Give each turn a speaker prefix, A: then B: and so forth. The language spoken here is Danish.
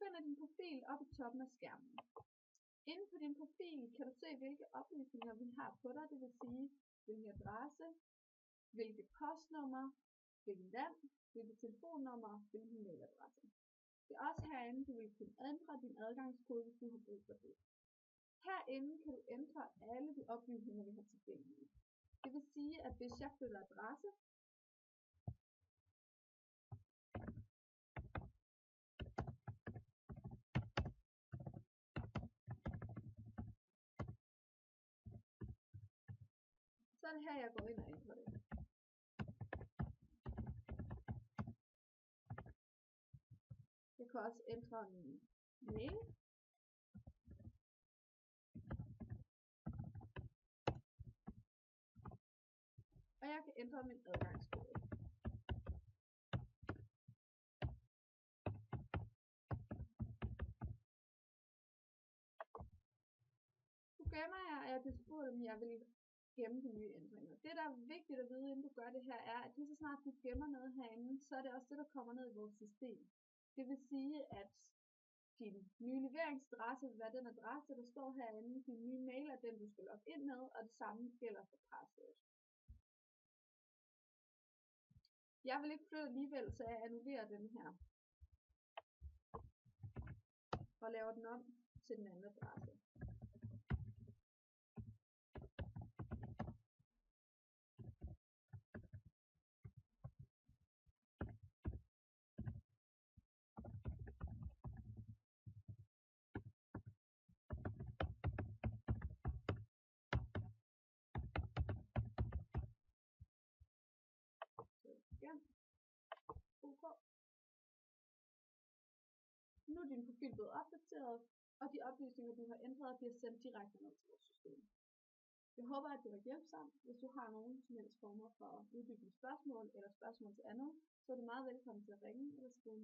A: finder din profil oppe i toppen af skærmen. Inde på din profil kan du se, hvilke oplysninger vi har på dig, det vil sige, hvilken adresse, hvilket postnummer, hvilket land, hvilket telefonnummer, hvilken mailadresse. Det er også herinde, du vil kunne ændre din adgangskode, hvis du har brug for det. Herinde kan du ændre alle de oplysninger, vi har tilgængelige. Det vil sige, at hvis jeg flytter adresse, så er det her, jeg går ind og ændrer det. Jeg kan også ændre min mail. Og jeg kan ændre min adgangskode. Nu gemmer jeg, at jeg spurgte, om jeg vil gemme de nye ændringer. Det, der er vigtigt at vide, inden du gør det her, er, at lige så snart du gemmer noget herinde, så er det også det, der kommer ned i vores system. Det vil sige, at din nye leveringsadresse vil være den adresse, der står herinde. Din nye mail er den, du skal logge ind med, og det samme gælder for password. Jeg vil ikke flytte alligevel, så jeg annullerer den her. Og laver den om til den anden adresse. Igen. OK. Nu er din profil blevet opdateret, og de oplysninger, du har ændret, bliver sendt direkte ned til vores system. Jeg håber, at det var hjælpsomt. Hvis du har nogen som helst former for uddybende spørgsmål eller spørgsmål til andet, så er du meget velkommen til at ringe eller skrive.